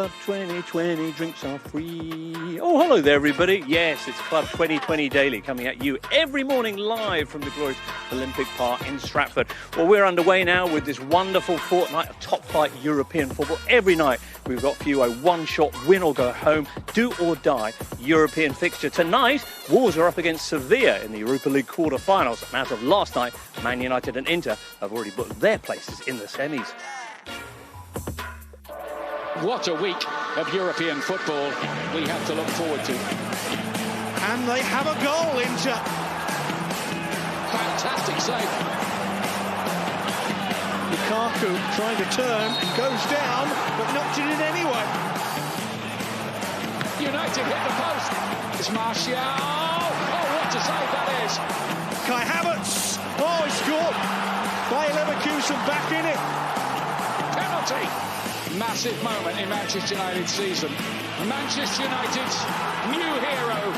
Club 2020, drinks are free. Oh, hello there, everybody. Yes, it's Club 2020 Daily coming at you every morning live from the glorious Olympic Park in Stratford. Well, we're underway now with this wonderful fortnight of top-flight European football. Every night we've got for you a one-shot win or go home, do or die European fixture. Tonight, Wolves are up against Sevilla in the Europa League quarter-finals. And as of last night, Man United and Inter have already booked their places in the semis. What a week of European football we have to look forward to. And they have a goal, Inter. Fantastic save. Lukaku trying to turn, goes down, but knocked it in anyway. United hit the post. It's Martial. Oh, what a save that is. Kai Havertz. Oh, he scored. Bayer Leverkusen back in it. Penalty. Massive moment in Manchester United's season. Manchester United's new hero,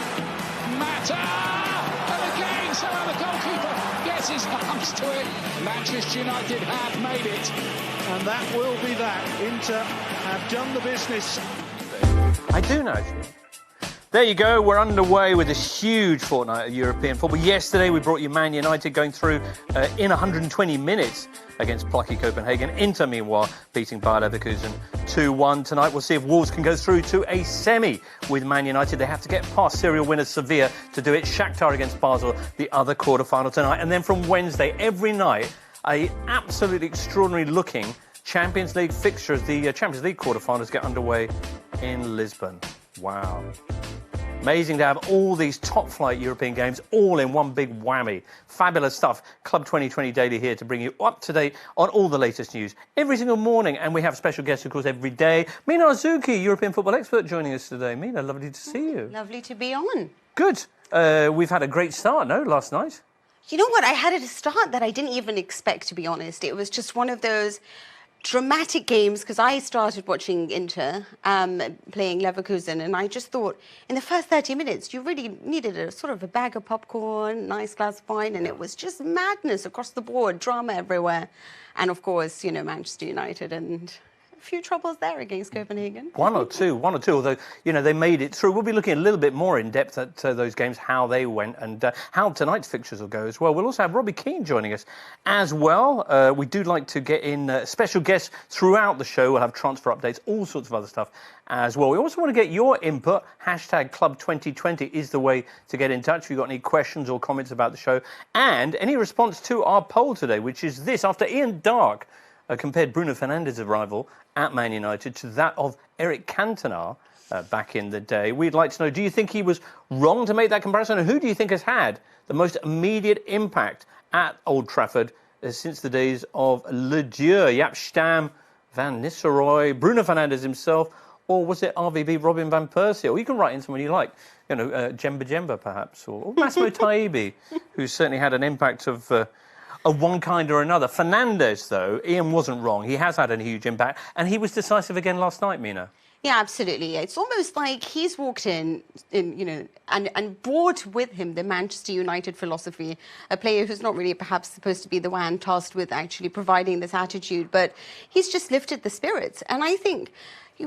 Mata! And again, somehow the goalkeeper gets his arms to it. Manchester United have made it. And that will be that. Inter have done the business. I do know. There you go, we're underway with this huge fortnight of European football. Yesterday we brought you Man United going through in 120 minutes against plucky Copenhagen. Inter, meanwhile, beating Bayer Leverkusen 2-1. Tonight we'll see if Wolves can go through to a semi with Man United. They have to get past serial winners Sevilla to do it. Shakhtar against Basel, the other quarter-final tonight. And then from Wednesday, every night, a absolutely extraordinary looking Champions League fixture as the Champions League quarter-finals get underway in Lisbon. Wow. Amazing to have all these top-flight European games all in one big whammy. Fabulous stuff. Club 2020 Daily here to bring you up to date on all the latest news every single morning. And we have special guests, of course, every day. Mina Rzouki, European football expert, joining us today. Mina, lovely to see you. Lovely to be on. Good. We've had a great start, no, last night? You know what? I had a start that I didn't even expect, to be honest. It was just one of those dramatic games, because I started watching Inter playing Leverkusen, and I just thought in the first 30 minutes you really needed a sort of a bag of popcorn, nice glass of wine, and it was just madness across the board, drama everywhere. And of course, you know, Manchester United and a few troubles there against Copenhagen. One or two, although, you know, they made it through. We'll be looking a little bit more in depth at those games, how they went and how tonight's fixtures will go as well. We'll also have Robbie Keane joining us as well. We do like to get in special guests throughout the show. We'll have transfer updates, all sorts of other stuff as well. We also want to get your input. Hashtag Club 2020 is the way to get in touch if you've got any questions or comments about the show. And any response to our poll today, which is this. After Ian Darke compared Bruno Fernandes' arrival at Man United to that of Eric Cantona back in the day. We'd like to know, do you think he was wrong to make that comparison? And who do you think has had the most immediate impact at Old Trafford since the days of Le Dieu, Jaap Stam, Van Nistelrooy, Bruno Fernandes himself, or was it RVB Robin van Persie? Or you can write in someone you like, you know, Jemba perhaps, or Massimo Taibbi, who certainly had an impact of one kind or another. Fernandes, though, Ian wasn't wrong. He has had a huge impact, and he was decisive again last night, Mina. Yeah, absolutely. It's almost like he's walked in you know, and brought with him the Manchester United philosophy, a player who's not really perhaps supposed to be the one tasked with actually providing this attitude, but he's just lifted the spirits. And I think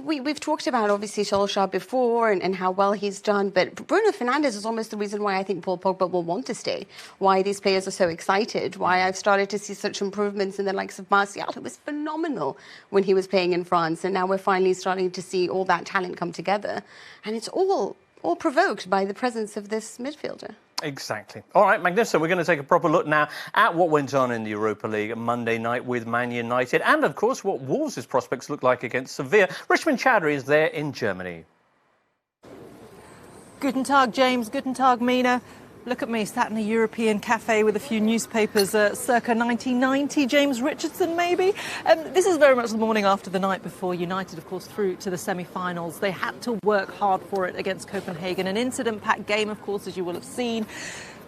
we've talked about, obviously, Solskjaer before and how well he's done, but Bruno Fernandes is almost the reason why I think Paul Pogba will want to stay, why these players are so excited, why I've started to see such improvements in the likes of Martial, who was phenomenal when he was playing in France, and now we're finally starting to see all that talent come together. And it's all provoked by the presence of this midfielder. Exactly. All right, magnificent. We're going to take a proper look now at what went on in the Europa League Monday night with Man United and, of course, what Wolves' prospects look like against Sevilla. Richmond Chowdhury is there in Germany. Guten Tag, James. Guten Tag, Mina. Look at me, sat in a European cafe with a few newspapers, circa 1990, James Richardson maybe. This is very much the morning after the night before United, of course, through to the semi-finals. They had to work hard for it against Copenhagen. An incident-packed game, of course, as you will have seen.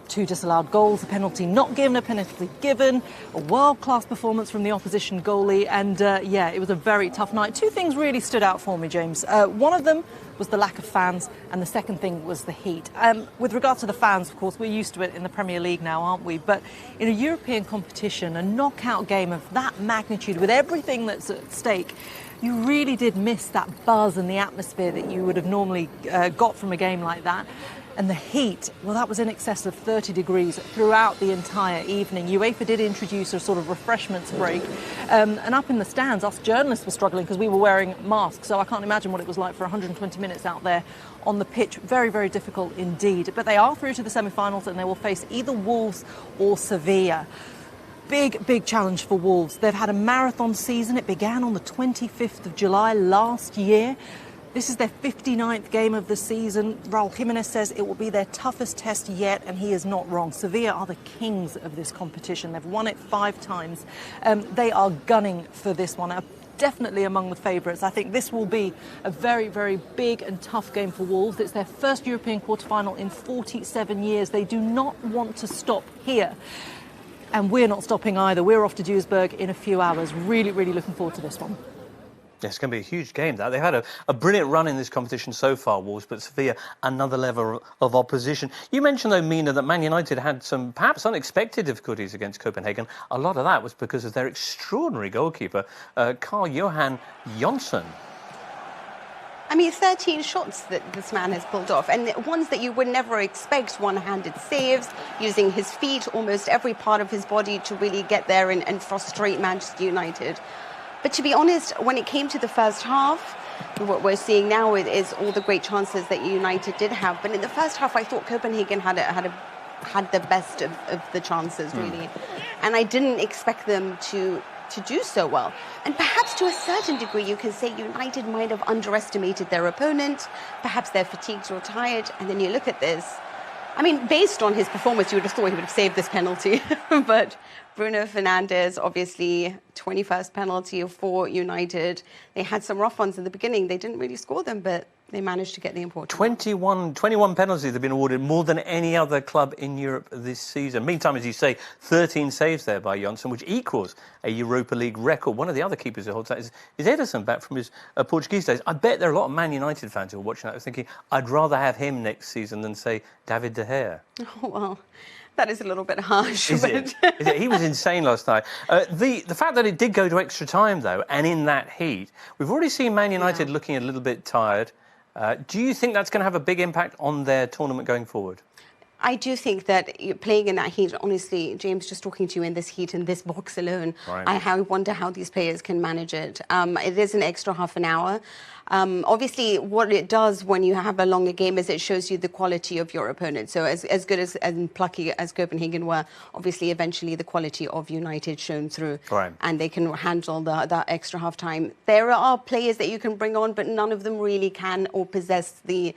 2 disallowed goals, a penalty not given, a penalty given, a world-class performance from the opposition goalie. And, yeah, it was a very tough night. 2 things really stood out for me, James. One of them was the lack of fans, and the second thing was the heat. With regards to the fans, of course, we're used to it in the Premier League now, aren't we? But in a European competition, a knockout game of that magnitude, with everything that's at stake, you really did miss that buzz and the atmosphere that you would have normally got from a game like that. And the heat, well, that was in excess of 30 degrees throughout the entire evening. UEFA did introduce a sort of refreshments break. And up in the stands, us journalists were struggling because we were wearing masks. So I can't imagine what it was like for 120 minutes out there on the pitch. Very, very difficult indeed. But they are through to the semi-finals and they will face either Wolves or Sevilla. Big, big challenge for Wolves. They've had a marathon season. It began on the 25th of July last year. This is their 59th game of the season. Raúl Jiménez says it will be their toughest test yet, and he is not wrong. Sevilla are the kings of this competition. They've won it 5 times. They are gunning for this one. Definitely among the favourites. I think this will be a very, very big and tough game for Wolves. It's their first European quarter-final in 47 years. They do not want to stop here. And we're not stopping either. We're off to Duisburg in a few hours. Really, really looking forward to this one. Yeah, it's going to be a huge game. That they've had a brilliant run in this competition so far, Wolves, but Sevilla, another level of opposition. You mentioned, though, Mina, that Man United had some perhaps unexpected difficulties against Copenhagen. A lot of that was because of their extraordinary goalkeeper, Carl-Johan Jonsson. I mean, 13 shots that this man has pulled off, and ones that you would never expect, one-handed saves, using his feet, almost every part of his body to really get there and frustrate Manchester United. But to be honest, when it came to the first half, what we're seeing now is all the great chances that United did have. But in the first half, I thought Copenhagen had the best of the chances, really. And I didn't expect them to do so well. And perhaps to a certain degree, you can say United might have underestimated their opponent. Perhaps they're fatigued or tired. And then you look at this. I mean, based on his performance, you would have thought he would have saved this penalty. But Bruno Fernandes, obviously, 21st penalty for United. They had some rough ones in the beginning. They didn't really score them, but they managed to get the important 21 penalties have been awarded, more than any other club in Europe this season. Meantime, as you say, 13 saves there by Jonsson, which equals a Europa League record. One of the other keepers who holds that is Ederson, back from his Portuguese days. I bet there are a lot of Man United fans who are watching that who are thinking, I'd rather have him next season than, say, David De Gea. Oh, well, that is a little bit harsh. Is it? Is it? He was insane last night. The fact that it did go to extra time, though, and in that heat, we've already seen Man United looking a little bit tired. Do you think that's going to have a big impact on their tournament going forward? I do think that playing in that heat, honestly, James, just talking to you in this heat, in this box alone, right. I wonder how these players can manage it. It is an extra half an hour. Obviously, what it does when you have a longer game is it shows you the quality of your opponent. So as good as and plucky as Copenhagen were, obviously, eventually the quality of United shone through. Right. And they can handle that extra half time. There are players that you can bring on, but none of them really can or possess the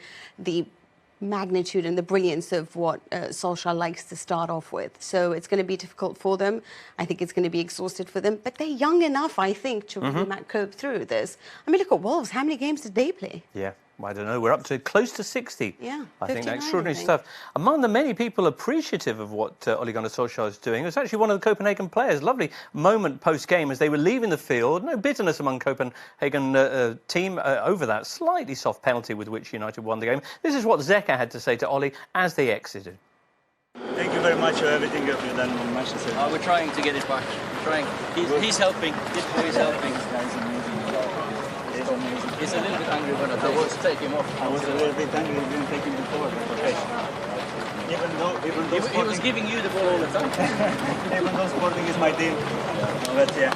magnitude and the brilliance of what Solskjaer likes to start off with. So it's going to be difficult for them. I think it's going to be exhausted for them. But they're young enough, I think, to really cope through this. I mean, look at Wolves. How many games did they play? Yeah. I don't know, we're up to close to 60. Yeah, I think that's 59, extraordinary stuff. Among the many people appreciative of what Ole Gunnar Solskjaer is doing, it was actually one of the Copenhagen players. Lovely moment post-game as they were leaving the field. No bitterness among Copenhagen team over that slightly soft penalty with which United won the game. This is what Zeka had to say to Ole as they exited. Thank you very much for everything you've done in Manchester. We're trying to get it back. We're trying. He's helping. This boy is helping. He's a little bit angry when I was take him off. I was a little bit angry. We didn't take him before, but okay. Even though he was giving you the ball all the time. Even though Sporting is my team, but yeah.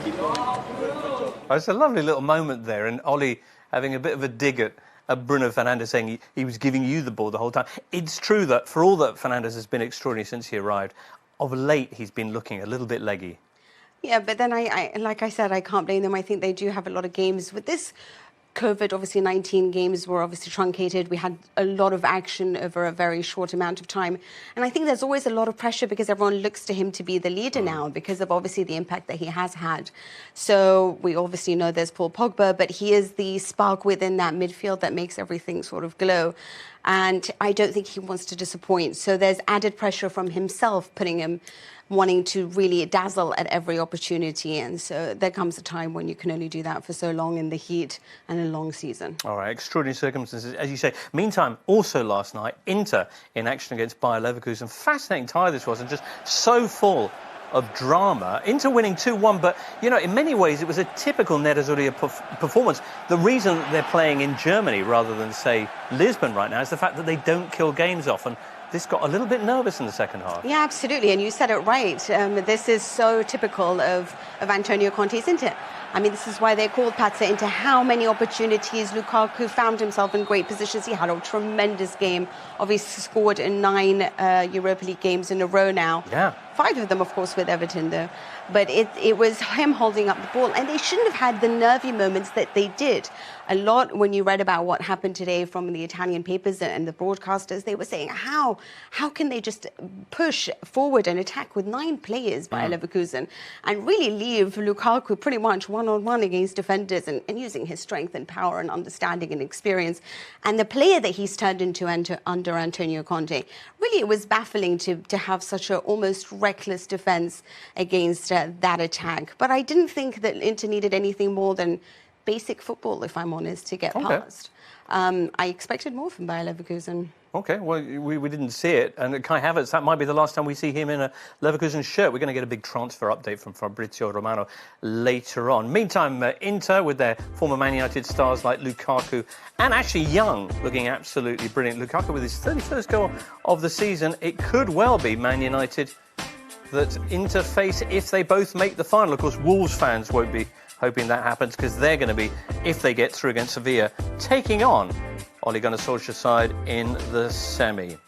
Keep going. It's a lovely little moment there, and Ole having a bit of a dig at Bruno Fernandes, saying he was giving you the ball the whole time. It's true that for all that Fernandes has been extraordinary since he arrived, of late he's been looking a little bit leggy. Yeah, but then like I said, I can't blame them. I think they do have a lot of games. With this COVID, obviously 19 games were obviously truncated. We had a lot of action over a very short amount of time. And I think there's always a lot of pressure because everyone looks to him to be the leader now because of obviously the impact that he has had. So we obviously know there's Paul Pogba, but he is the spark within that midfield that makes everything sort of glow. And I don't think he wants to disappoint. So there's added pressure from himself, putting him wanting to really dazzle at every opportunity. And so there comes a time when you can only do that for so long in the heat and a long season. All right, extraordinary circumstances, as you say. Meantime, also last night, Inter in action against Bayer Leverkusen. Fascinating tie this was, and just so full of drama. Inter winning 2-1, but, you know, in many ways it was a typical Nerazzurri performance. The reason that they're playing in Germany rather than, say, Lisbon right now is the fact that they don't kill games often. This got a little bit nervous in the second half. Yeah, absolutely, and you said it right. This is so typical of Antonio Conte's Inter. I mean, this is why they called Pazza into how many opportunities. Lukaku found himself in great positions. He had a tremendous game. Obviously scored in 9 Europa League games in a row now. Yeah. 5 of them, of course, with Everton, though. But it was him holding up the ball. And they shouldn't have had the nervy moments that they did. A lot, when you read about what happened today from the Italian papers and the broadcasters, they were saying, how can they just push forward and attack with 9 players by Leverkusen and really leave Lukaku pretty much one-on-one against defenders and using his strength and power and understanding and experience. And the player that he's turned into under Antonio Conte, really it was baffling to have such a almost reckless defence against that attack. But I didn't think that Inter needed anything more than basic football, if I'm honest, to get past. I expected more from Bayer Leverkusen. OK, well, we didn't see it. And Kai Havertz, that might be the last time we see him in a Leverkusen shirt. We're going to get a big transfer update from Fabrizio Romano later on. Meantime, Inter, with their former Man United stars like Lukaku and actually Young, looking absolutely brilliant. Lukaku with his 31st goal of the season. It could well be Man United that Inter face if they both make the final. Of course, Wolves fans won't be hoping that happens because they're going to be, if they get through against Sevilla, taking on Ole Gunnar Solskjaer's side in the semi.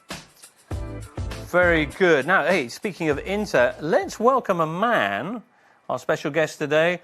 Very good. Now, hey, speaking of Inter, let's welcome a man, our special guest today,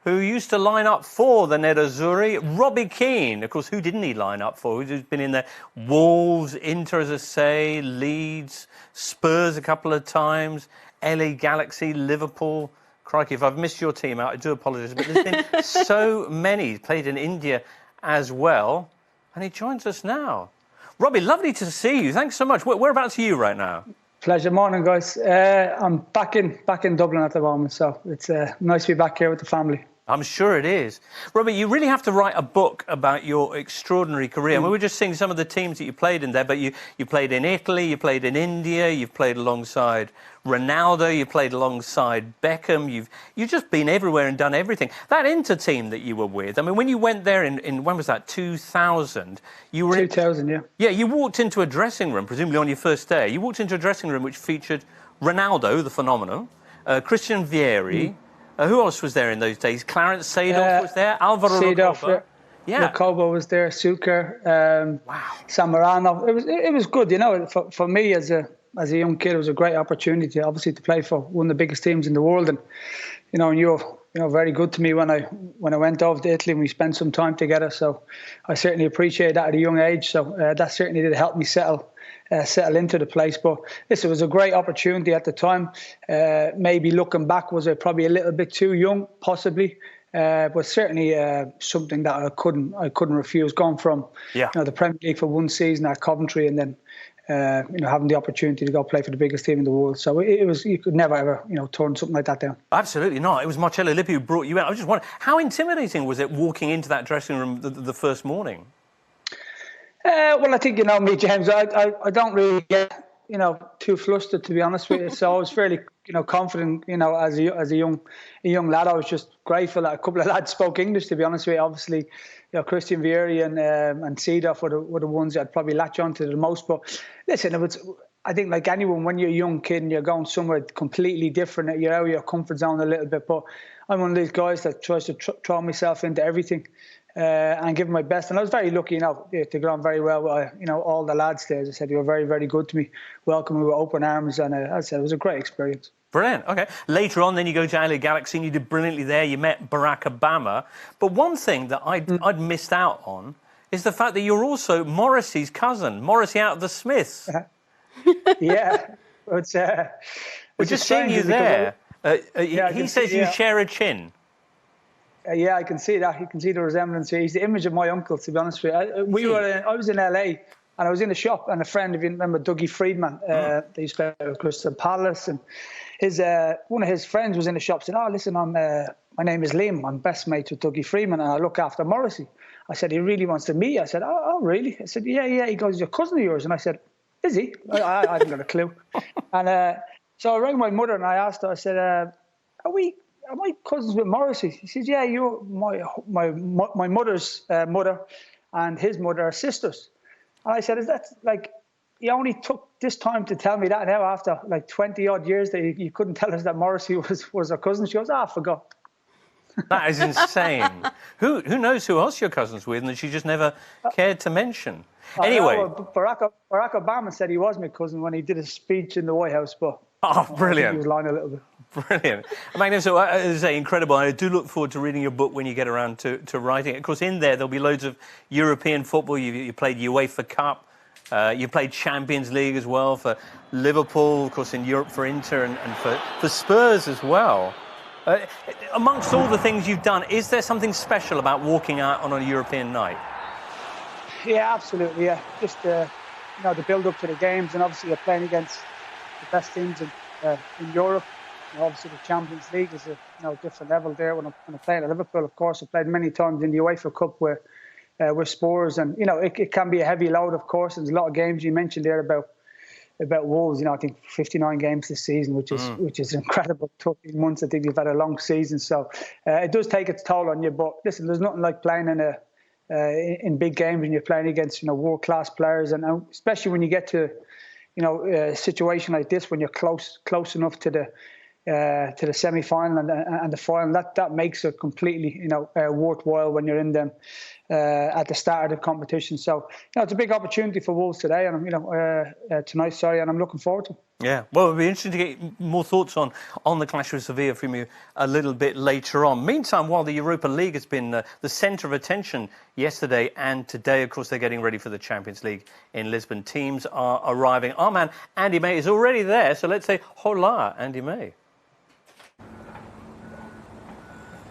who used to line up for the Nerazzurri, Robbie Keane. Of course, who didn't he line up for? Who's been in there? Wolves, Inter, as I say, Leeds, Spurs a couple of times, LA Galaxy, Liverpool. Crikey, if I've missed your team out, I do apologise. But there's been so many. He's played in India as well. And he joins us now. Robbie, lovely to see you. Thanks so much. Whereabouts are you right now? Pleasure. Morning, guys. I'm back in Dublin at the moment, so it's nice to be back here with the family. I'm sure it is. Robbie, you really have to write a book about your extraordinary career. And we were just seeing some of the teams that you played in there, but you played in Italy, you played in India, you've played alongside Ronaldo, you played alongside Beckham. You've just been everywhere and done everything. That Inter team that you were with, I mean, when you went there in when was that, 2000? You were 2000, yeah. Yeah, you walked into a dressing room, presumably on your first day. You walked into a dressing room which featured Ronaldo, the phenomenon, Christian Vieri. Who else was there in those days? Clarence Seedorf was there. Alvaro Recoba. Yeah. Recoba was there. Suker. Wow. Samarano. It was good, you know. For me as a young kid, it was a great opportunity, obviously, to play for one of the biggest teams in the world. And you know, you were very good to me when I went over to Italy and we spent some time together. So I certainly appreciate that at a young age. So that certainly did help me settle into the place. But listen, it was a great opportunity at the time. Maybe looking back, was I probably a little bit too young, possibly, but certainly something that I couldn't refuse. Going from the Premier League for one season at Coventry and then having the opportunity to go play for the biggest team in the world. So it was, you could never ever turn something like that down. Absolutely not. It was Marcello Lippi who brought you out. I was just wondering, how intimidating was it walking into that dressing room the first morning? Well, I think, me, James, I don't really get, too flustered, to be honest with you. So I was fairly, confident, as a young lad. I was just grateful that a couple of lads spoke English, to be honest with you. Obviously, Christian Vieri and Seedorf were the ones that I'd probably latch on to the most. But listen, I think like anyone, when you're a young kid and you're going somewhere completely different, you're out of your comfort zone a little bit. But I'm one of these guys that tries to throw myself into everything. And give my best. And I was very lucky, to get on very well with, all the lads there. As I said, they were very, very good to me, welcomed me with open arms. And as I said, it was a great experience. Brilliant. OK. Later on, then you go to LA Galaxy and you did brilliantly there. You met Barack Obama. But one thing that I'd missed out on is the fact that you're also Morrissey's cousin, Morrissey out of the Smiths. Yeah. It's we're just seeing you there. He says you share a chin. Yeah, I can see that. You can see the resemblance here. He's the image of my uncle, to be honest with you. I was in LA and I was in a shop and a friend, if you remember, Dougie Friedman, they used to play with Crystal Palace, and one of his friends was in the shop saying, listen, my name is Liam. I'm best mates with Dougie Friedman and I look after Morrissey. I said, he really wants to meet you. I said, oh, really? I said, yeah. He goes, he's a cousin of yours. And I said, is he? I hadn't got a clue. And So I rang my mother and I asked her, I said, am I cousins with Morrissey? She says, yeah, you're my mother's mother and his mother are sisters. And I said, is that like, you only took this time to tell me that now after like 20 odd years that you couldn't tell us that Morrissey was her cousin? She goes, I forgot. That is insane. Who knows who else you're cousins with and that she just never cared to mention? Anyway. Barack Obama said he was my cousin when he did a speech in the White House, but brilliant. He was lying a little bit. Brilliant. Magnificent. As I say, incredible. I do look forward to reading your book when you get around to writing it. Of course, in there, there'll be loads of European football. You played UEFA Cup. You played Champions League as well for Liverpool, of course, in Europe for Inter and for Spurs as well. Amongst all the things you've done, is there something special about walking out on a European night? Yeah, absolutely. Yeah, just the build-up to the games, and obviously you're playing against the best teams in Europe. Obviously, the Champions League is a different level there. When I played at Liverpool, of course, I played many times in the UEFA Cup with Spurs, and it can be a heavy load, of course. There's a lot of games you mentioned there about Wolves. I think 59 games this season, which is incredible. 13 months, I think you've had a long season, so it does take its toll on you. But listen, there's nothing like playing in big games when you're playing against world-class players, and especially when you get to a situation like this when you're close enough to the semi-final and the final. That makes it completely worthwhile when you're in them at the start of the competition. So it's a big opportunity for Wolves today, and tonight. Sorry, and I'm looking forward to it. Yeah, well, it'll be interesting to get more thoughts on the clash with Sevilla from you a little bit later on. Meantime, while the Europa League has been the centre of attention yesterday and today, of course, they're getting ready for the Champions League in Lisbon. Teams are arriving. Our man, Andy May, is already there, so let's say hola, Andy May.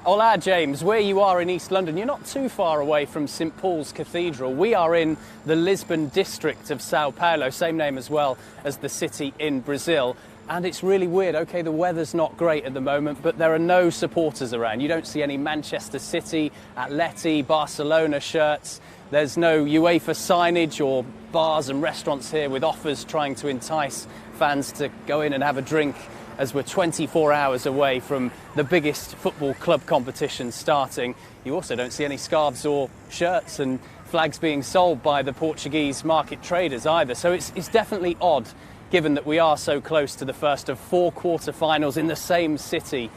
Hola, James. Where you are in East London, you're not too far away from St Paul's Cathedral. We are in the Lisbon district of Sao Paulo, same name as well as the city in Brazil. And it's really weird. OK, the weather's not great at the moment, but there are no supporters around. You don't see any Manchester City, Atleti, Barcelona shirts. There's no UEFA signage or bars and restaurants here with offers trying to entice fans to go in and have a drink, as we're 24 hours away from the biggest football club competition starting. You also don't see any scarves or shirts and flags being sold by the Portuguese market traders either. So it's definitely odd, given that we are so close to the first of 4 quarter-finals in the same city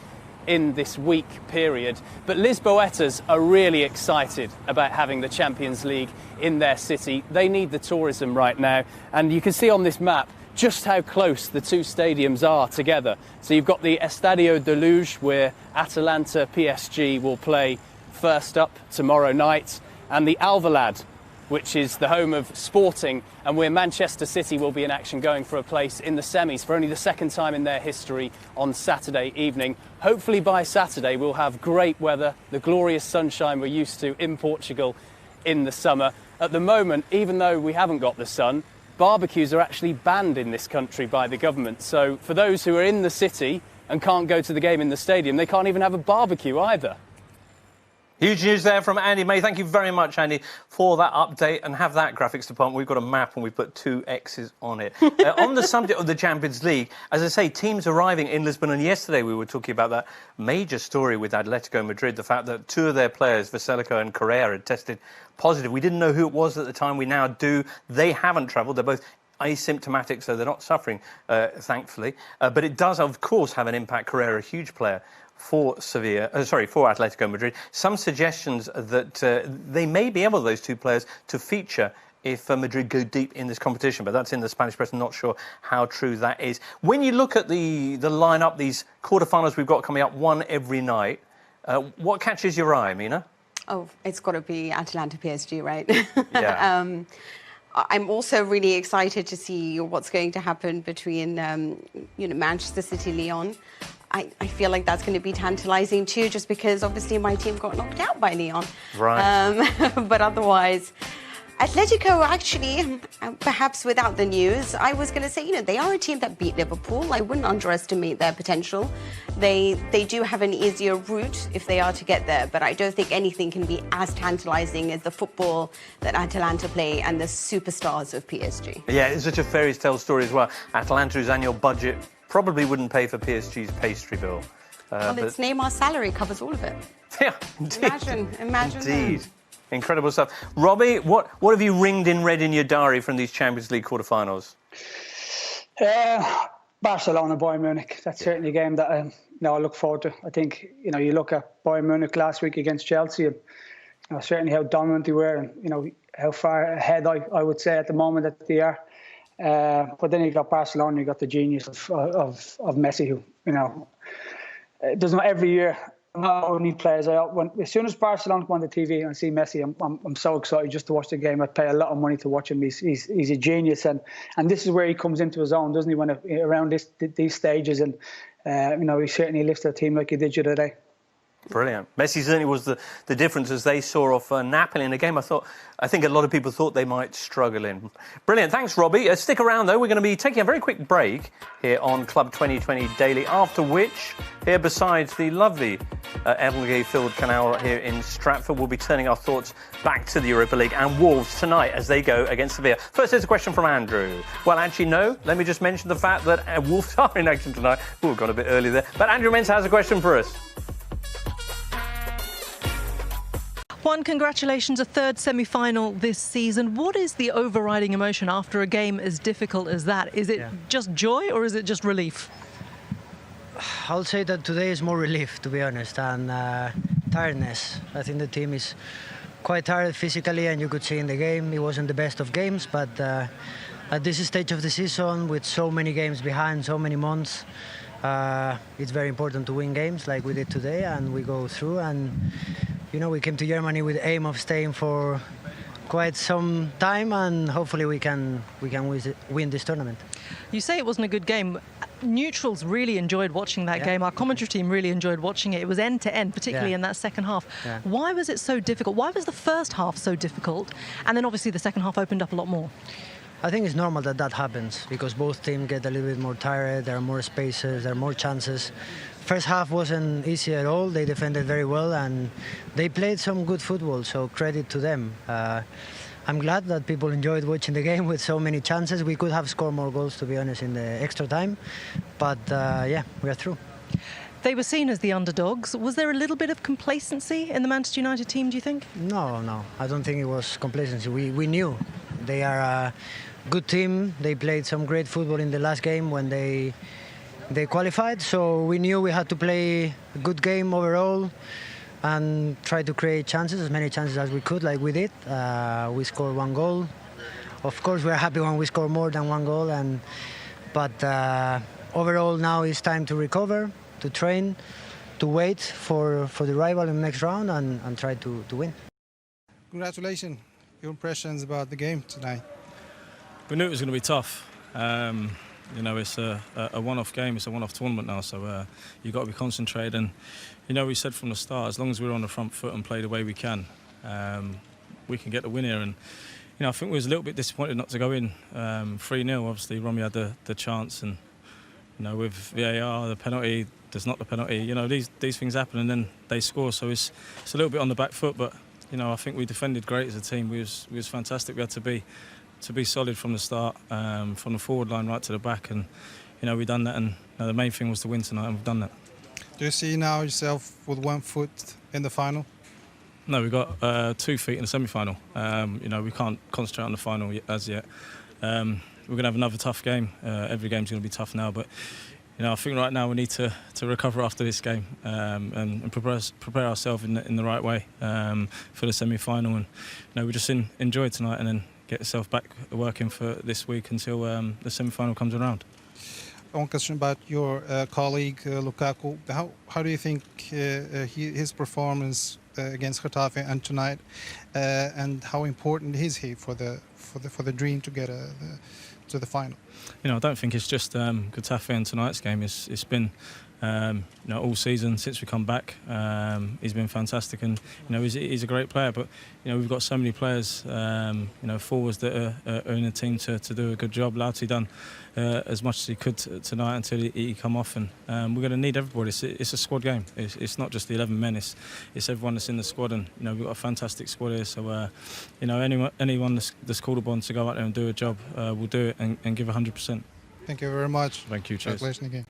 in this week period. But Lisboetas are really excited about having the Champions League in their city. They need the tourism right now. And you can see on this map just how close the two stadiums are together. So you've got the Estadio da Luz, where Atalanta PSG will play first up tomorrow night, and the Alvalade, which is the home of Sporting, and where Manchester City will be in action, going for a place in the semis for only the second time in their history on Saturday evening. Hopefully by Saturday we'll have great weather, the glorious sunshine we're used to in Portugal in the summer. At the moment, even though we haven't got the sun, barbecues are actually banned in this country by the government. So for those who are in the city and can't go to the game in the stadium, they can't even have a barbecue either. Huge news there from Andy May. Thank you very much, Andy, for that update. And have that, graphics department. We've got a map and we've put 2 X's on it. On the subject of the Champions League, as I say, teams arriving in Lisbon. And yesterday we were talking about that major story with Atletico Madrid, the fact that 2 of their players, Vasilico and Correa, had tested positive. We didn't know who it was at the time. We now do. They haven't travelled. They're both asymptomatic, so they're not suffering, thankfully. But it does, of course, have an impact. Correa, a huge player for for Atletico Madrid. Some suggestions that they may be able, those 2 players, to feature if Madrid go deep in this competition, but that's in the Spanish press. I'm not sure how true that is. When you look at the lineup, these quarterfinals we've got coming up, one every night, what catches your eye, Mina? Oh, it's got to be Atalanta PSG, right? Yeah. I'm also really excited to see what's going to happen between, Manchester City, Lyon. I feel like that's going to be tantalising too, just because obviously my team got knocked out by Lyon. Right. But otherwise, Atletico, actually, perhaps without the news, I was going to say, they are a team that beat Liverpool. I wouldn't underestimate their potential. They do have an easier route if they are to get there, but I don't think anything can be as tantalising as the football that Atalanta play and the superstars of PSG. Yeah, it's such a fairy tale story as well. Atalanta's annual budget probably wouldn't pay for PSG's pastry bill. Well, it's Neymar's salary covers all of it. Yeah, indeed. Imagine. Indeed. Incredible stuff. Robbie, what have you ringed in red in your diary from these Champions League quarterfinals? Barcelona, Bayern Munich. That's certainly a game that I look forward to. I think you look at Bayern Munich last week against Chelsea, and certainly how dominant they were, and how far ahead I would say at the moment that they are. But then you got Barcelona, you got the genius of Messi, who it doesn't every year. Not only players. As soon as Barcelona come on the TV and I see Messi, I'm so excited just to watch the game. I'd pay a lot of money to watch him. He's a genius, and this is where he comes into his own, doesn't he? When around these stages, and he certainly lifts their team like he did the other day. Brilliant. Messi certainly was the difference as they saw off Napoli in a game I think a lot of people thought they might struggle in. Brilliant. Thanks, Robbie. Stick around, though. We're going to be taking a very quick break here on Club 2020 Daily, after which, here besides the lovely algae-filled canal here in Stratford, we'll be turning our thoughts back to the Europa League and Wolves tonight as they go against Sevilla. First, there's a question from Andrew. Well, actually, no. Let me just mention the fact that Wolves are in action tonight. We've got a bit early there. But Andrew Mensah has a question for us. Juan, congratulations, a third semi-final this season. What is the overriding emotion after a game as difficult as that? Is it just joy or is it just relief? I'll say that today is more relief, to be honest, and tiredness. I think the team is quite tired physically, and you could see in the game it wasn't the best of games, but at this stage of the season, with so many games behind, so many months, it's very important to win games like we did today, and we go through. And we came to Germany with the aim of staying for quite some time, and hopefully we can win this tournament. You say it wasn't a good game. Neutrals really enjoyed watching that game. Our commentary team really enjoyed watching it. It was end to end, particularly in that second half. Yeah. Why was it so difficult? Why was the first half so difficult? And then obviously the second half opened up a lot more. I think it's normal that happens because both teams get a little bit more tired. There are more spaces, there are more chances. First half wasn't easy at all. They defended very well and they played some good football, so credit to them. I'm glad that people enjoyed watching the game with so many chances. We could have scored more goals, to be honest, in the extra time. But we are through. They were seen as the underdogs. Was there a little bit of complacency in the Manchester United team, do you think? No. I don't think it was complacency. We knew they are a good team. They played some great football in the last game when they qualified. So we knew we had to play a good game overall and try to create chances, as many chances as we could, like we did. We scored one goal. Of course, we're happy when we score more than one goal. But overall, now it's time to recover, to train, to wait for the rival in the next round and try to win. Congratulations. Your impressions about the game tonight? We knew it was going to be tough. It's a one-off game, it's a one-off tournament now, so you've got to be concentrated. And, we said from the start, as long as we're on the front foot and play the way we can get the win here. And, I think we was a little bit disappointed not to go in 3-0. Obviously, Robbie had the chance, and, with VAR, the penalty, there's not the penalty. These things happen, and then they score, so it's a little bit on the back foot. But, I think we defended great as a team. We was fantastic. We had to be solid from the start, from the forward line right to the back, and we've done that. And the main thing was to win tonight, and we've done that. Do you see now yourself with 1 foot in the final? No, we've got 2 feet in the semi-final. We can't concentrate on the final as yet. We're going to have another tough game. Every game's going to be tough now, but I think right now we need to recover after this game and prepare ourselves in the right way for the semi-final. And we just enjoy tonight and then get yourself back working for this week until the semi-final comes around. One question about your colleague Lukaku. How do you think his performance against Getafe and tonight, and how important is he for the dream to get to the final? I don't think it's just Getafe and tonight's game. It's been all season since we come back. He's been fantastic, and he's a great player. But we've got so many players, forwards that are in the team to do a good job. Lauti done as much as he could tonight until he come off, and we're going to need everybody. It's a squad game. It's not just the 11 men. It's everyone that's in the squad, and we've got a fantastic squad here. So anyone that's called upon to go out there and do a job will do it and give 100%. Thank you very much. Thank you. Cheers. Congratulations again.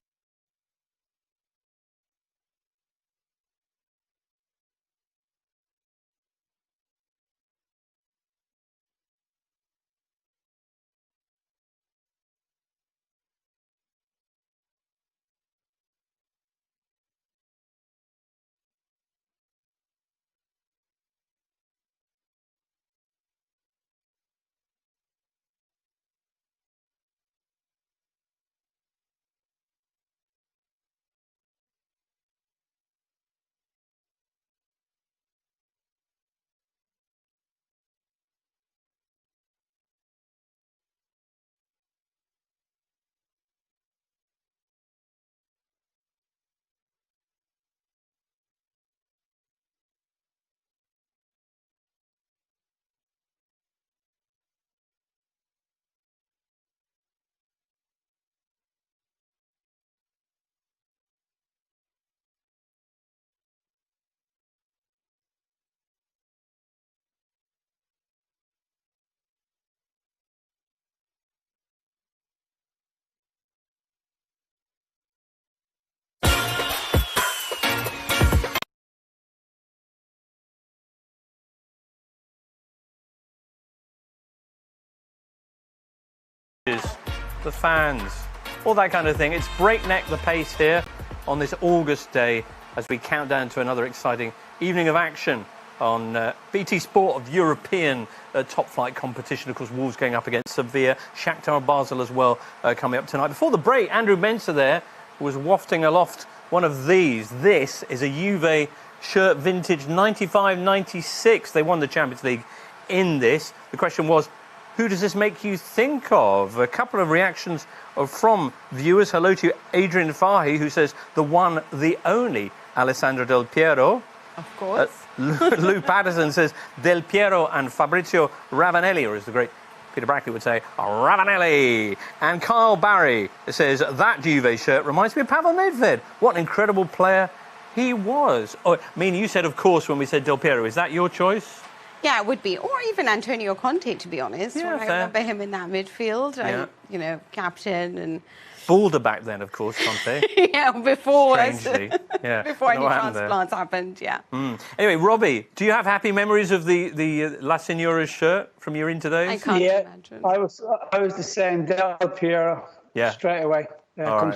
The fans, all that kind of thing. It's breakneck the pace here on this August day as we count down to another exciting evening of action on BT Sport of European top flight competition. Of course, Wolves going up against Sevilla, Shakhtar Basel as well coming up tonight. Before the break, Andrew Mensah there was wafting aloft one of these. This is a Juve shirt, vintage 95-96. They won the Champions League in this. The question was, who does this make you think of? A couple of reactions from viewers. Hello to Adrian Fahy, who says the one, the only Alessandro Del Piero. Of course. Lou Patterson says Del Piero and Fabrizio Ravanelli, or as the great Peter Brackley would say, Ravanelli. And Carl Barry says that Juve shirt reminds me of Pavel Nedved. What an incredible player he was. Oh, I mean, you said, of course, when we said Del Piero. Is that your choice? Yeah, it would be. Or even Antonio Conte, to be honest. Yeah, I remember him in that midfield. Yeah. You know, captain and... Balder back then, of course, Conte. Yeah, before... Strangely. Yeah. Before any transplants happened, yeah. Anyway, Robbie, do you have happy memories of the La Signora's shirt from your Inter days? I can't imagine. I was the same. Del Piero, straight away,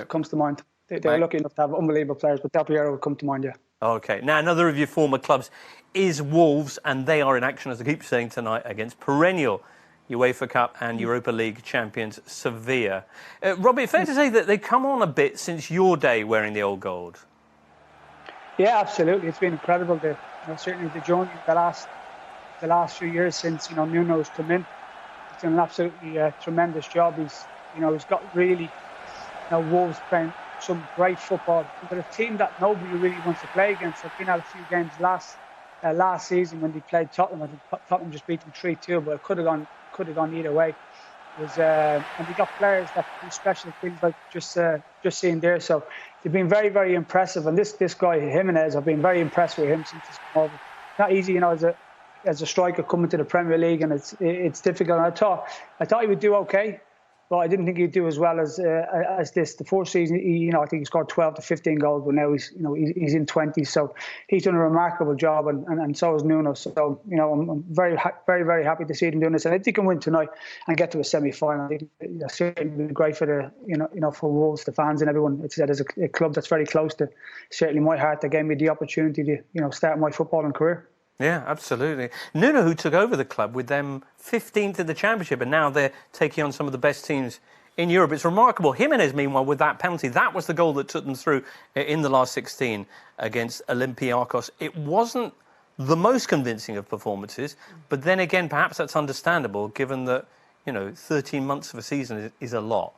comes to mind. They're lucky enough to have unbelievable players, but Del Piero would come to mind, yeah. OK. Now, another of your former clubs is Wolves, and they are in action, as I keep saying, tonight against perennial UEFA Cup and Europa League champions Sevilla. Robbie, fair to say that they come on a bit since your day wearing the old gold? Yeah, absolutely. It's been incredible. Certainly the journey the last few years since Nuno's come in. He's done an absolutely tremendous job. He's got really Wolves playing some great football. But a team that nobody really wants to play against. I've been at a few games last season when they played Tottenham. I think Tottenham just beat them 3-2, but it could have gone either way. And they got players that do special things like just seeing there. So they've been very, very impressive. And this guy Jimenez, I've been very impressed with him since he's come over. Not easy, as a striker coming to the Premier League, and it's difficult. And I thought he would do okay. But I didn't think he'd do as well as this. The first season, I think he scored 12 to 15 goals, but now he's in 20. So he's done a remarkable job, and so has Nuno. So I'm very, very, very happy to see them doing this. And if they can win tonight and get to a semi-final, I think it's certainly great for for Wolves, the fans, and everyone. It's as a club that's very close to certainly my heart. That gave me the opportunity to start my footballing career. Yeah, absolutely. Nuno, who took over the club with them 15th in the Championship, and now they're taking on some of the best teams in Europe. It's remarkable. Jimenez, meanwhile, with that penalty, that was the goal that took them through in the last 16 against Olympiacos. It wasn't the most convincing of performances, but then again, perhaps that's understandable, given that, 13 months of a season is a lot.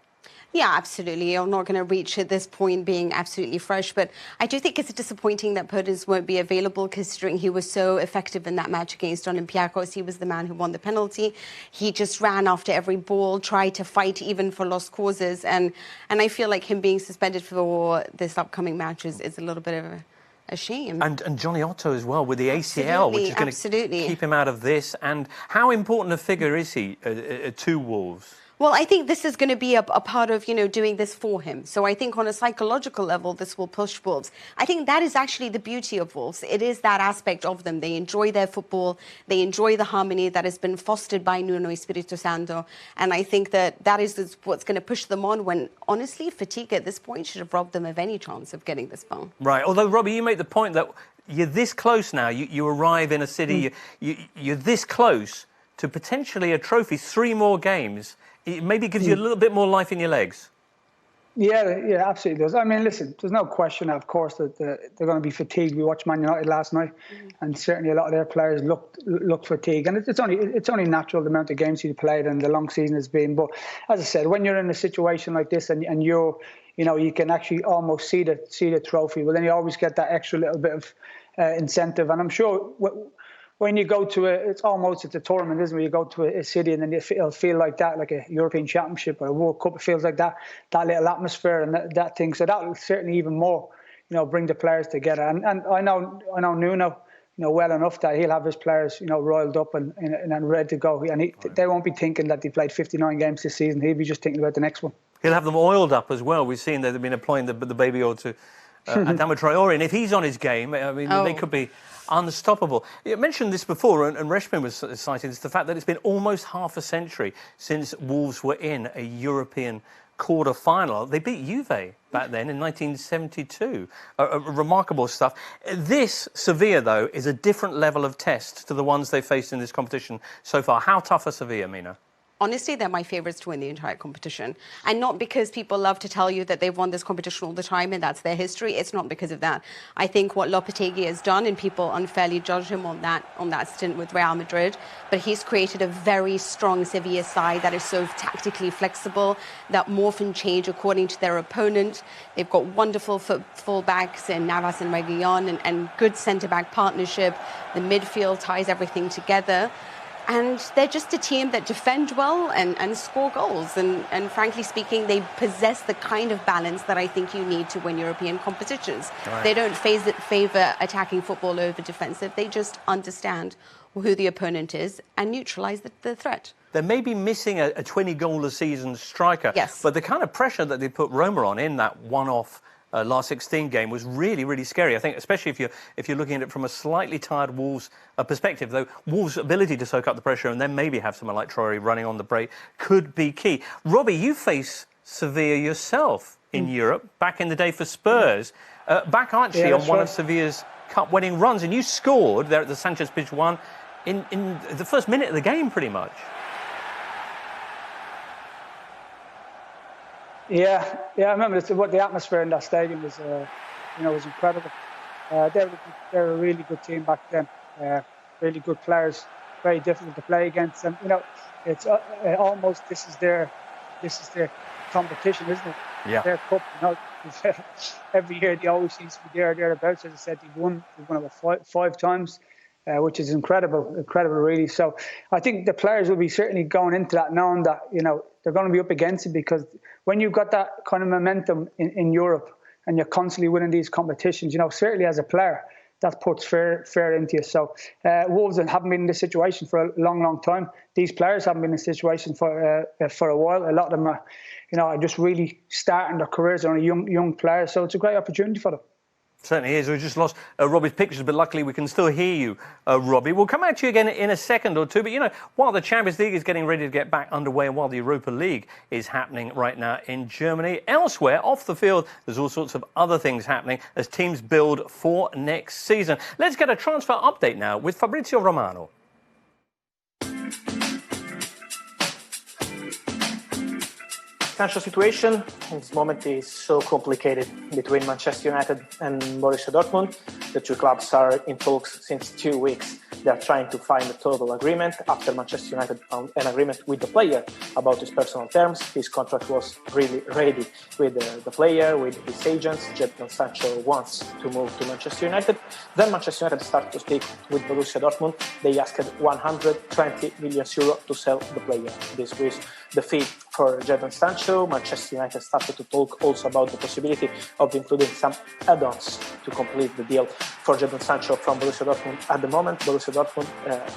Yeah, absolutely. You're not going to reach at this point being absolutely fresh. But I do think it's disappointing that Perez won't be available, considering he was so effective in that match against Olympiacos. He was the man who won the penalty. He just ran after every ball, tried to fight even for lost causes. And I feel like him being suspended for this upcoming match is a little bit of a shame. And Johnny Otto as well with the ACL, which is going to keep him out of this. And how important a figure is he to Wolves? Well, I think this is going to be a part of, doing this for him. So I think on a psychological level, this will push Wolves. I think that is actually the beauty of Wolves. It is that aspect of them. They enjoy their football. They enjoy the harmony that has been fostered by Nuno Espirito Santo. And I think that is what's going to push them on when, honestly, fatigue at this point should have robbed them of any chance of getting this far. Right. Although, Robbie, you make the point that you're this close now. You arrive in a city, you're this close to potentially a trophy, 3 more games. It maybe gives you a little bit more life in your legs. Yeah, absolutely does. I mean, listen, there's no question, of course, that they're going to be fatigued. We watched Man United last night, and certainly a lot of their players looked fatigued. And it's only natural, the amount of games you've played and the long season has been. But as I said, when you're in a situation like this and you can actually almost see the trophy, well, then you always get that extra little bit of incentive. And I'm sure when you go to it's a tournament, isn't it? You go to a city and then it'll feel like that, like a European Championship or a World Cup. It feels like that little atmosphere and that thing. So that will certainly even more, bring the players together. And I know Nuno, well enough that he'll have his players, roiled up and ready to go. And they won't be thinking that they played 59 games this season. He'll be just thinking about the next one. He'll have them oiled up as well. We've seen that they've been applying the baby oil to Adama Traore. And if he's on his game, I mean, they could be unstoppable. You mentioned this before, and Reshman was citing this, the fact that it's been almost half a century since Wolves were in a European quarter-final. They beat Juve back then in 1972. Remarkable stuff. This, Sevilla, though, is a different level of test to the ones they've faced in this competition so far. How tough are Sevilla, Mina? Honestly, they're my favourites to win the entire competition. And not because people love to tell you that they've won this competition all the time and that's their history. It's not because of that. I think what Lopetegui has done, and people unfairly judge him on that stint with Real Madrid, but he's created a very strong Sevilla side that is so tactically flexible, that morph and change according to their opponent. They've got wonderful full-backs in Navas and Reguilon and good centre-back partnership. The midfield ties everything together. And they're just a team that defend well and score goals. And frankly speaking, they possess the kind of balance that I think you need to win European competitions. Right. They don't favour attacking football over defensive. They just understand who the opponent is and neutralise the threat. They may be missing a 20-goal-a-season striker. Yes. But the kind of pressure that they put Roma on in that one-off last 16 game was really, really scary. I think, especially if you're looking at it from a slightly tired Wolves perspective, though, Wolves' ability to soak up the pressure and then maybe have someone like Traore running on the break could be key. Robbie, you face Sevilla yourself in Europe back in the day for Spurs. Back actually on one of Sevilla's cup-winning runs, and you scored there at the Sanchez Pizjuan in the first minute of the game, pretty much. Yeah, I remember what the atmosphere in that stadium was. Was incredible. They're a really good team back then. Really good players, very difficult to play against, and it's almost this is their competition, isn't it? Yeah. Their cup. Every year they always seem to be thereabouts. As I said, they've won about five times. Which is incredible, really. So I think the players will be certainly going into that knowing that, they're going to be up against it, because when you've got that kind of momentum in Europe and you're constantly winning these competitions, certainly as a player, that puts fear into you. So Wolves haven't been in this situation for a long, long time. These players haven't been in this situation for a while. A lot of them are just really starting their careers. They're only young players. So it's a great opportunity for them. Certainly is. We just lost Robbie's pictures, but luckily we can still hear you, Robbie. We'll come at you again in a second or two. But, while the Champions League is getting ready to get back underway and while the Europa League is happening right now in Germany, elsewhere, off the field, there's all sorts of other things happening as teams build for next season. Let's get a transfer update now with Fabrizio Romano. Financial situation in this moment is so complicated between Manchester United and Borussia Dortmund. The two clubs are in talks since 2 weeks. They are trying to find a total agreement after Manchester United found an agreement with the player about his personal terms. His contract was really ready with the player, with his agents. Jadon Sancho wants to move to Manchester United. Then Manchester United started to speak with Borussia Dortmund. They asked 120 million euro to sell the player. This was the fee for Jadon Sancho. Manchester United started to talk also about the possibility of including some add-ons to complete the deal for Jadon Sancho from Borussia Dortmund. At the moment, Borussia Dortmund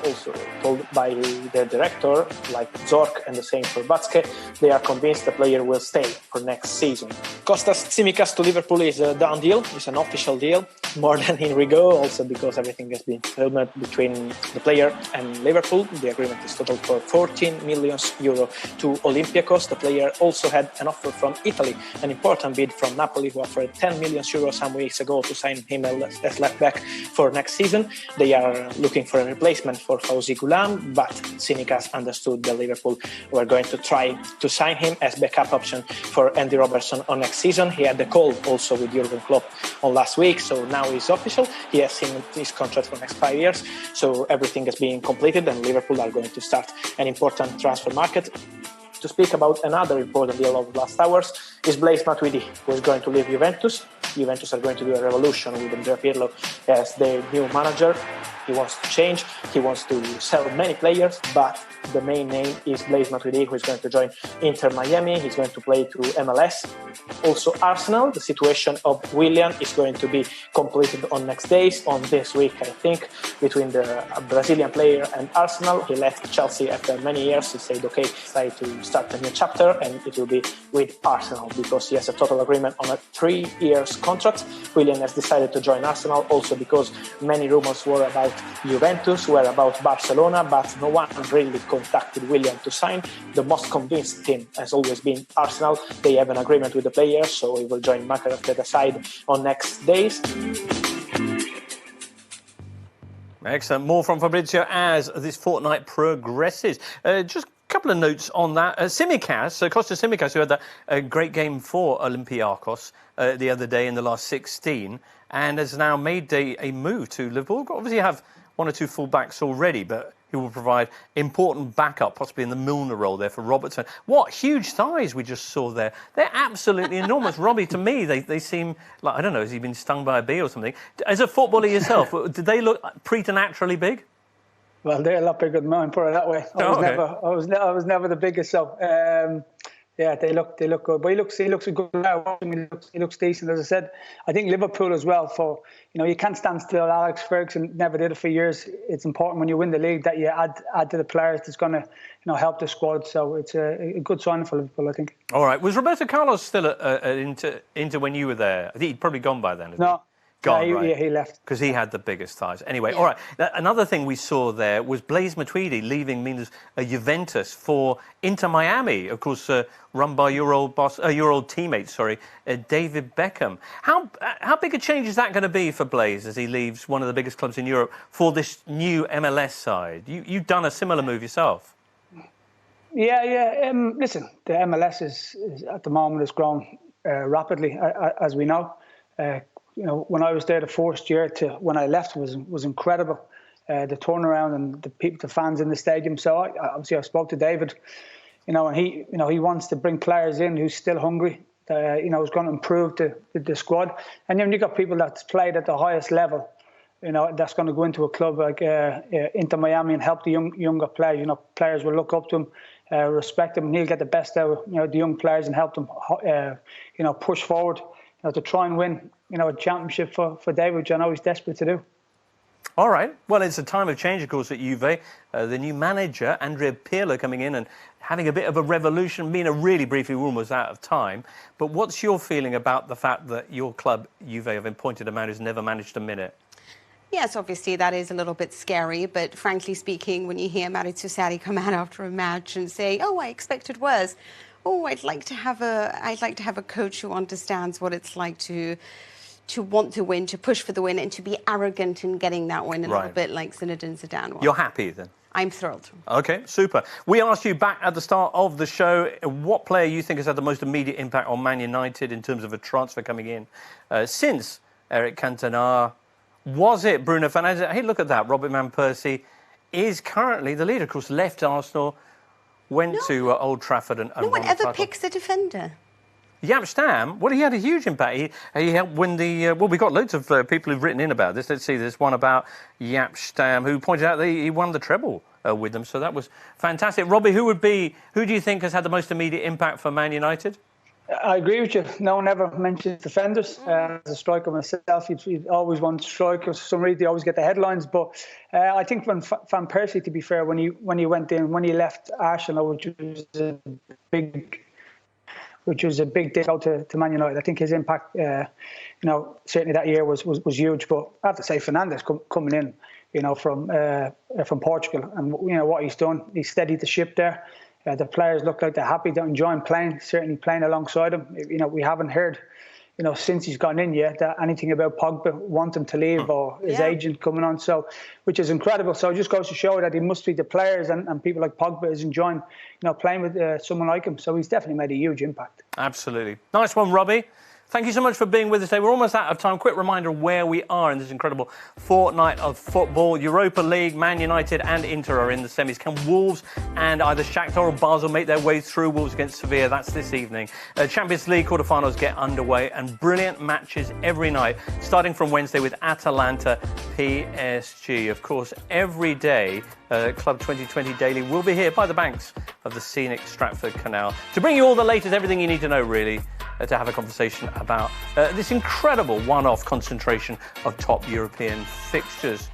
also told by their director, like Zorc and the same for Watzke, they are convinced the player will stay for next season. Kostas Tsimikas to Liverpool is a done deal. It's an official deal, more than in Rigo, also because everything has been settled between the player and Liverpool. The agreement is totaled for 14 million euro to Olympiacos. The player also had an offer from Italy, an important bid from Napoli, who offered 10 million euro some weeks ago to sign him as left back for next season. They are looking for a replacement for Fauzi Ghulam, but Tsimikas understood that Liverpool were going to try to sign him as backup option for Andy Robertson on next season. He had the call also with Jurgen Klopp on last week, so now it's official. He has seen his contract for the next 5 years, so everything is being completed and Liverpool are going to start an important transfer market. To speak about another important deal of the last hours is Blaise Matuidi, who is going to leave Juventus. Juventus are going to do a revolution with Andrea Pirlo as their new manager. He wants to change, he wants to sell many players, but the main name is Blaise Matuidi, who is going to join Inter Miami. He's going to play to MLS. Also Arsenal, the situation of Willian is going to be completed on next days, on this week, I think, between the Brazilian player and Arsenal. He left Chelsea after many years. He said, okay, decided to start a new chapter, and it will be with Arsenal because he has a total agreement on a 3 years contract. Willian has decided to join Arsenal also because many rumors were about Juventus, were about Barcelona, but no one really contacted Willian to sign. The most convinced team has always been Arsenal. They have an agreement with the player, so he will join Mikel Arteta's side on next days. Excellent. More from Fabrizio as this fortnight progresses. Just a couple of notes on that. Kostas Tsimikas, who had a great game for Olympiacos the other day in the last 16, and has now made a move to Liverpool. Obviously, you have one or two full-backs already, but he will provide important backup, possibly in the Milner role there for Robertson. What huge thighs we just saw there. They're absolutely enormous. Robbie, to me, they seem like, I don't know, has he been stung by a bee or something? As a footballer yourself, did they look preternaturally big? Well, they're a lot bigger than mine, put it that way. I was never the biggest, so yeah, they look good. But he looks a good now. He looks decent, as I said. I think Liverpool as well. You can't stand still. Alex Ferguson never did it for years. It's important when you win the league that you add to the players that's going to help the squad. So it's a good sign for Liverpool, I think. All right. Was Roberto Carlos still at Inter when you were there? I think he'd probably gone by then. No. Gone, right. Yeah, he left. Because he had the biggest thighs. Anyway, all right. Another thing we saw there was Blaise Matuidi leaving Juventus for Inter Miami, of course, run by your old teammate, David Beckham. How big a change is that going to be for Blaise as he leaves one of the biggest clubs in Europe for this new MLS side? You've done a similar move yourself. Yeah. Listen, the MLS is at the moment has grown rapidly, as we know. When I was there the first year to when I left was incredible. The turnaround and the fans in the stadium. So I spoke to David, and he wants to bring players in who's still hungry. Who's going to improve the squad. And then you got people that's played at the highest level. That's going to go into a club like Inter Miami and help the younger players. Players will look up to him, respect him, and he'll get the best out of the young players and help them, push forward. To try and win, a championship for David, which I know he's desperate to do. All right. Well, it's a time of change, of course, at Juve. The new manager, Andrea Pirlo, coming in and having a bit of a revolution. Mina really briefly, we're almost out of time. But what's your feeling about the fact that your club, Juve, have appointed a man who's never managed a minute? Yes, obviously that is a little bit scary, but frankly speaking, when you hear Maurizio Sarri come out after a match and say, "Oh, I expected worse," I'd like to have a coach who understands what it's like to want to win, to push for the win, and to be arrogant in getting that win, a little bit like Zinedine Zidane was. You're happy then? I'm thrilled. Okay, super. We asked you back at the start of the show what player you think has had the most immediate impact on Man United in terms of a transfer coming in since Eric Cantona. Was it Bruno Fernandes? Hey, look at that. Robert Van Persie is currently the leader. Of course, left Arsenal, went to Old Trafford and no one ever picks a defender. Jaap Stam, well, he had a huge impact. He helped win the... we got loads of people who've written in about this. Let's see, there's one about Jaap Stam who pointed out that he won the treble with them. So that was fantastic. Robbie, who do you think has had the most immediate impact for Man United? I agree with you. No one ever mentions defenders. As a striker myself, you'd always want strikers. For some reason, they always get the headlines. But I think Van Persie, to be fair, when he left Arsenal, which was a big dig out to Man United, I think his impact, certainly that year was huge. But I have to say, Fernandes coming in, from Portugal, and what he's done, he's steadied the ship there. The players look like they're happy, they're enjoying playing, certainly playing alongside him. We haven't heard, since he's gone in yet, anything about Pogba wanting to leave or his agent coming on. So, which is incredible. So it just goes to show that he must be the players and people like Pogba is enjoying, playing with someone like him. So he's definitely made a huge impact. Absolutely. Nice one, Robbie. Thank you so much for being with us today. We're almost out of time. Quick reminder where we are in this incredible fortnight of football. Europa League, Man United and Inter are in the semis. Can Wolves and either Shakhtar or Basel make their way through? Wolves against Sevilla, that's this evening. Champions League quarterfinals get underway and brilliant matches every night, starting from Wednesday with Atalanta PSG. Of course, every day, Club 2020 Daily will be here by the banks of the scenic Stratford Canal to bring you all the latest, everything you need to know, really, to have a conversation about this incredible one-off concentration of top European fixtures.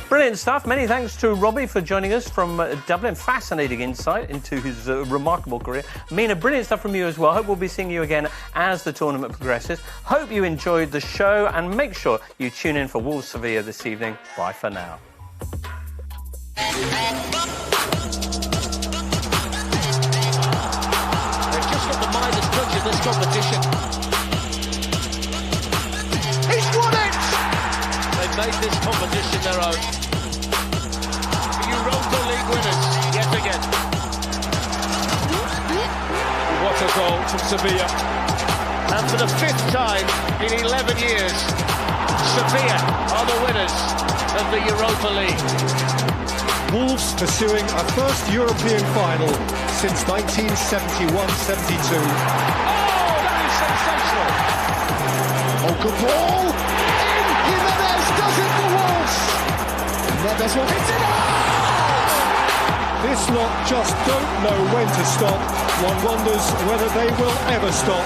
Brilliant stuff. Many thanks to Robbie for joining us from Dublin. Fascinating insight into his remarkable career. Mina, brilliant stuff from you as well. Hope we'll be seeing you again as the tournament progresses. Hope you enjoyed the show and make sure you tune in for Wolves Sevilla this evening. Bye for now. In this competition. He's won it! They've made this competition their own. The Europa League winners, yet again. What a goal from Sevilla. And for the 5th time in 11 years, Sevilla are the winners of the Europa League. Wolves pursuing a first European final since 1971-72. Oh, good ball! In! Jimenez does it for Wolves! Neves will hit it out! This lot just don't know when to stop. One wonders whether they will ever stop.